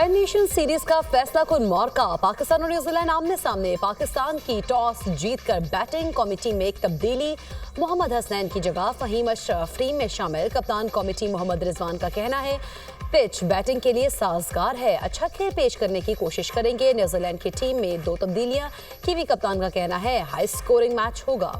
Tri nation series का फैसला कुन मौका। पाकिस्तान और न्यूजीलैंड आमने सामने। पाकिस्तान की टॉस जीतकर बैटिंग कमेटी में एक तब्दीली। मोहम्मद हसनैन की जगह फहीम अशरफ टीम में शामिल। कप्तान कमेटी मोहम्मद रिजवान का कहना है पिच बैटिंग के लिए साजगार है, अच्छा खेल पेश करने की कोशिश करेंगे। न्यूजीलैंड की टीम में 2 तब्दीलियां। कीवी कप्तान का कहना है हाई स्कोरिंग मैच होगा।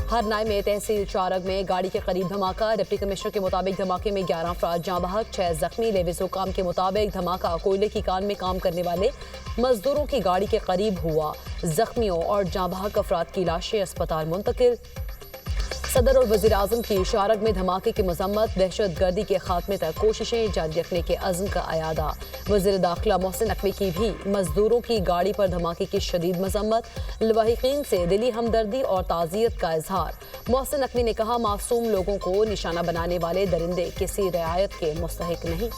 हरनाई में तहसील चारग में गाड़ी के करीब धमाका। डिप्टी कमिश्नर के मुताबिक धमाके में 11 अफराद जाँ बहक, 6 जख्मी। लेविस हुकाम के मुताबिक धमाका कोयले की कान में काम करने वाले मजदूरों की गाड़ी के करीब हुआ। जख्मियों और जाँ बहक अफराद की लाशें अस्पताल मुंतकिल। सदर और वज़ीर आज़म की शारग में धमाके की मजम्मत। दहशत गर्दी के खात्मे तक कोशिशें जारी रखने के अज़्म का अयादा। वज़ीर दाखिला मोहसिन नकवी की भी मजदूरों की गाड़ी पर धमाके की शदीद मजम्मत। लवाहिकीन से दिली हमदर्दी और ताज़ियत का इजहार। मोहसिन नकवी ने कहा मासूम लोगों को निशाना बनाने वाले दरिंदे किसी रियायत के मुस्तहिक नहीं।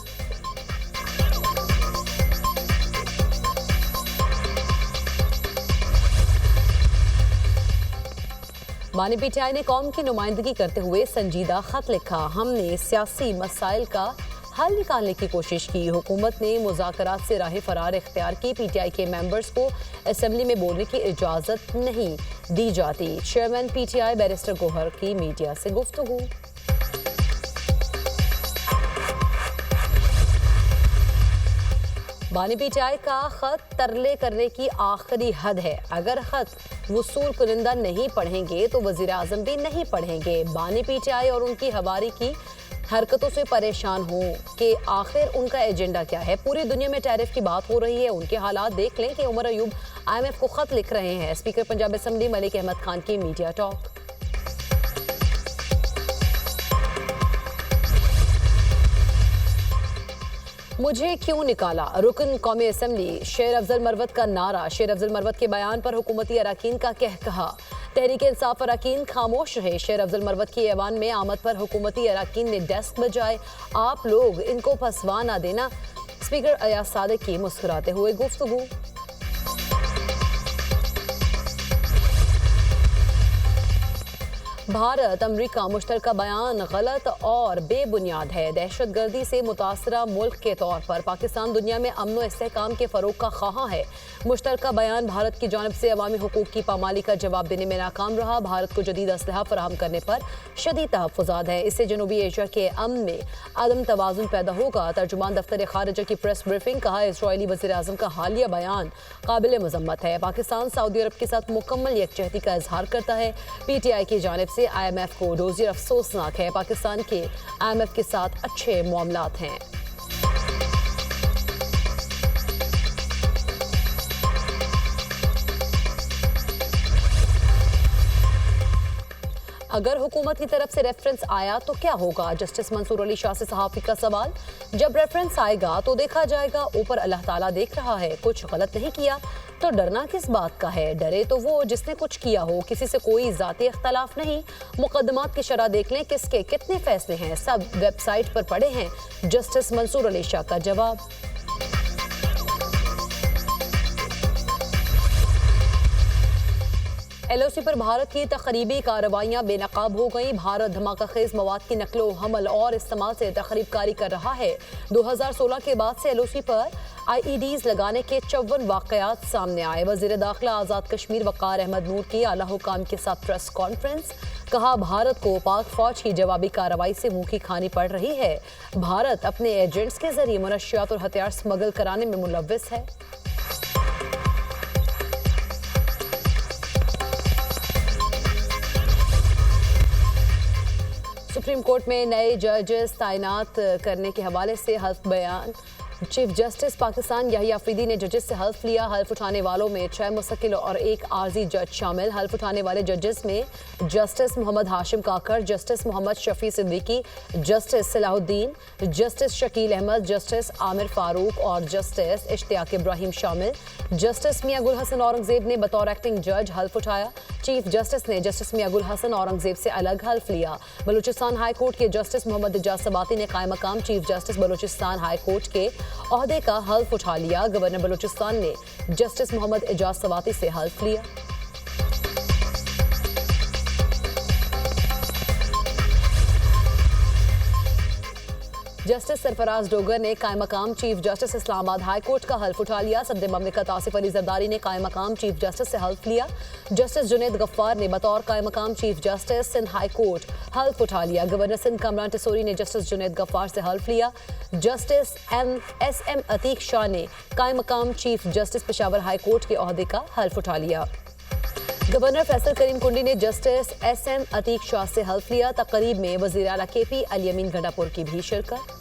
बानी पीटीआई ने कौम की नुमाइंदगी करते हुए संजीदा खत लिखा। हमने सियासी मसाइल का हल निकालने की कोशिश की। हुकूमत ने मुज़ाकरात से राह फरार इख्तियार की। पीटीआई के मेंबर्स को असेंबली में बोलने की इजाज़त नहीं दी जाती। चेयरमैन पीटीआई बैरिस्टर गोहर की मीडिया से गुफ्तगू। बानी पीटीआई का खत तरले करने की आखिरी हद है। अगर खत वसूल कुनिंदा नहीं पढ़ेंगे तो वज़ीर आज़म भी नहीं पढ़ेंगे। बानी पीटीआई और उनकी हवारी की हरकतों से परेशान हो कि आखिर उनका एजेंडा क्या है। पूरी दुनिया में टैरिफ की बात हो रही है, उनके हालात देख लें कि उमर अयूब IMF को खत लिख रहे हैं। स्पीकर पंजाब असेंबली मलिक अहमद खान की मीडिया टॉक। मुझे क्यों निकाला, रुकन कौमी असेंबली शेर अफजल मरवत का नारा। शेर अफजल मरवत के बयान पर हुकूमती अरकान का कहा। तहरीक इंसाफ अरकान खामोश रहे। शेर अफजल मरवत की ऐवान में आमद पर हुकूमती अरकान ने डेस्क बजाए। आप लोग इनको फंसवा ना देना। स्पीकर अयाज सादिक की मुस्कुराते हुए गुफ्तगू। भारत अमेरिका मुश्तरका बयान गलत और बेबुनियाद है। दहशत गर्दी से मुतासरा मुल्क के तौर पर पाकिस्तान दुनिया में अमन व इस्तेहकाम के फ़रोग का ख़्वाह है। मुश्तरका बयान भारत की जानिब से अवामी हुकूक की पामाली का जवाब देने में नाकाम रहा। भारत को जदीद असलहा फराहम करने पर शदीद तहफ़्फ़ुज़ात हैं। इससे जनूबी एशिया के अमन में अदम तवाज़ुन पैदा होगा। तर्जुमान दफ्तर खारिजा की प्रेस ब्रीफिंग। कहा इजरायली वज़ीर आज़म का हालिया बयान काबिल मज़म्मत है। पाकिस्तान सऊदी अरब के साथ मुकम्मल यकजहती का इजहार करता है। PTI की जानिब से IMF को डोज़ियर अफसोसनाक है। पाकिस्तान के IMF के साथ अच्छे मामलात हैं। अगर हुकूमत की तरफ से रेफरेंस आया तो क्या होगा? जस्टिस मंसूर अली शाह से सहाफ़ी का सवाल। जब रेफरेंस आएगा तो देखा जाएगा। ऊपर अल्लाह ताला देख रहा है, कुछ गलत नहीं किया तो डरना किस बात का है? डरे तो वो जिसने कुछ किया हो। किसी से कोई ज़ाती इख्तलाफ नहीं। मुकदमात की शरह देख लें, किसके कितने फैसले हैं, सब वेबसाइट पर पड़े हैं। जस्टिस मंसूर अली शाह का जवाब। LOC पर भारत की तकरीबी कार्रवाइयाँ बेनकाब हो गई। भारत धमाका खेज मवाद की नकलो हमल और इस्तेमाल से तखरीबकारी कर रहा है। 2016 के बाद से LOC पर IEDs लगाने के 54 वाक़यात सामने आए। वज़ीर दाखिला आज़ाद कश्मीर वक़ार अहमद नूर की आला हुकाम के साथ प्रेस कॉन्फ्रेंस। कहा भारत को पाक फौज की जवाबी कार्रवाई से मुँह की खानी पड़ रही है। भारत अपने एजेंट्स के जरिए मनशियात और हथियार स्मगल कराने में मुलव्विस है। सुप्रीम कोर्ट में नए जजेस तैनात करने के हवाले से हल्फ बयान। चीफ जस्टिस पाकिस्तान याहिया अफरीदी ने जजेस से हल्फ लिया। हल्फ उठाने वालों में 6 मुस्तकिल और 1 आर्जी जज शामिल। हल्फ उठाने वाले जजेस में justice Mohammad Hashim Kakar, justice Mohammad Shafi Siddiqui, justice Salahuddin, justice Shakeel Ahmed, justice Aamir Farooq और जस्टिस इश्तियाक इब्राहिम शामिल। जस्टिस मियां गुल हसन औरंगजेब ने बतौर एक्टिंग जज हल्फ उठाया। चीफ जस्टिस ने जस्टिस मियां गुल हसन औरंगजेब से अलग हल्फ लिया। बलूचिस्तान हाई कोर्ट के जस्टिस मोहम्मद इजाज सबाती ने कायम मकाम chief justice Balochistan high court के ओहदे का हल्फ उठा लिया। गवर्नर बलूचिस्तान ने जस्टिस मोहम्मद इजाज सबाती से हल्फ लिया। जस्टिस सरफराज डोगर ने कायम मकाम chief justice Islamabad high court का हल्फ उठा लिया। सदर ममलिकत आसिफ अली जरदारी ने कायम मकाम चीफ जस्टिस से हल्फ लिया। जस्टिस जुनैद गफ्फार ने बतौर कायम मकाम chief justice Sindh high court हल्फ उठा लिया। गवर्नर सिंध कमरान टिसोरी ने जस्टिस जुनैद गफ्फार से हल्फ लिया। Justice S M Atiq Shah ने कायम मकाम chief justice Peshawar high court के ओहदे का हल्फ उठा लिया। गवर्नर फैसल करीम कुंडी ने जस्टिस एस.एम. अतीक शाह से हल्फ लिया। तकरीब में वज़ीर आला के.पी. अली अमीन गंडापुर की भी शिरकत।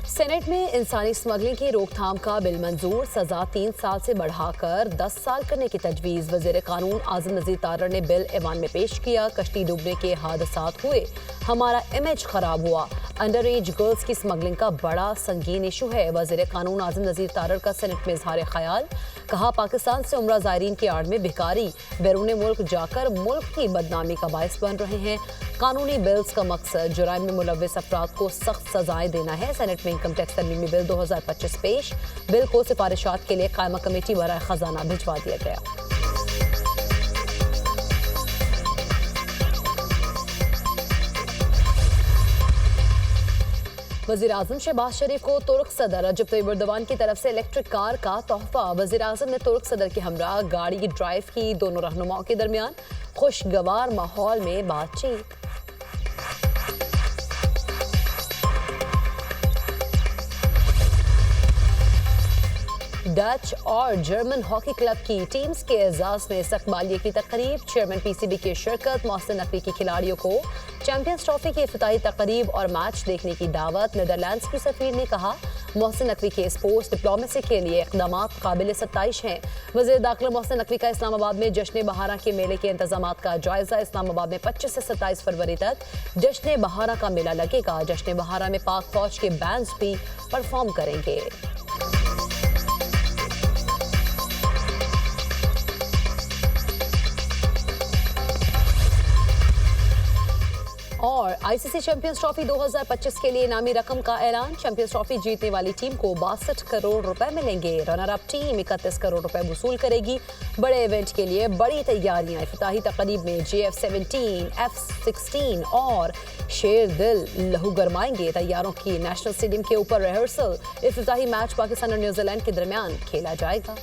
सेनेट में इंसानी स्मगलिंग की रोकथाम का बिल मंजूर। सजा 3 साल से बढ़ाकर 10 साल करने की तजवीज़। वज़ीर कानून आज़म नज़ीर तारड़ ने बिल ऐवान में पेश किया। कश्ती डूबने के हादसात हुए, हमारा इमेज खराब हुआ। अंडर एज गर्ल्स की स्मगलिंग का बड़ा संगीन इशू है। वज़ीर कानून आज़म नज़ीर तारड़ का सेनेट में इजहार ख्याल। कहा, पाकिस्तान से उम्रा ज़ायरीन की आड़ में भिखारी बैरून मुल्क जाकर मुल्क की बदनामी का बायस बन रहे हैं। कानूनी बिल्स का मकसद जुराइम में मुलव्वस अफराद को सख्त सजाएं देना है। सेनेट में इनकम टैक्स तरमीमी बिल 2025 पेश। बिल को सिफारिशात के लिए कायमा कमेटी बराए खजाना भिजवा दिया गया। वज़ीर आज़म शहबाज शरीफ को तुर्क सदर रजब तैयब एर्दोगान की तरफ से इलेक्ट्रिक कार का तोहफा। वज़ीर आज़म ने तुर्क सदर के हमरा गाड़ी ड्राइव की। दोनों रहनुमाओं के दरमियान खुशगवार माहौल में बातचीत। डच और जर्मन हॉकी क्लब की टीम्स के एजाज में इस्तकबालिये की तकरीब। चेयरमैन पीसीबी की शिरकत। मोहसिन नकवी की खिलाड़ियों को चैंपियंस ट्रॉफी की इफ्तिताही तकरीब और मैच देखने की दावत। नीदरलैंड्स की सफीर ने कहा, मोहसिन नकवी के स्पोर्ट्स डिप्लोमेसी के लिए इक़दामात काबिल सत्ताइश हैं। वज़ीर दाखिला मोहसिन नकवी का इस्लामाबाद में जश्न बहारा के मेले के इंतजामात का जायजा। इस्लामाबाद में 25 से 27 फरवरी तक जश्न बहारा का मेला लगेगा। जश्न बहारा में पाक फौज के बैंड्स भी परफॉर्म करेंगे। और आईसीसी चैंपियंस ट्रॉफी 2025 के लिए इनामी रकम का ऐलान। चैंपियंस ट्रॉफी जीतने वाली टीम को 62 करोड़ रुपए मिलेंगे। रनर अप टीम 31 करोड़ रुपए वसूल करेगी। बड़े इवेंट के लिए बड़ी तैयारियां। इफ्तिताही तकरीब में JF-17, F-16 और शेर दिल लहू गरमाएंगे। तैयारों की नेशनल स्टेडियम के ऊपर रिहर्सल। इफ्तिताही मैच पाकिस्तान और न्यूजीलैंड के दरमियान खेला जाएगा।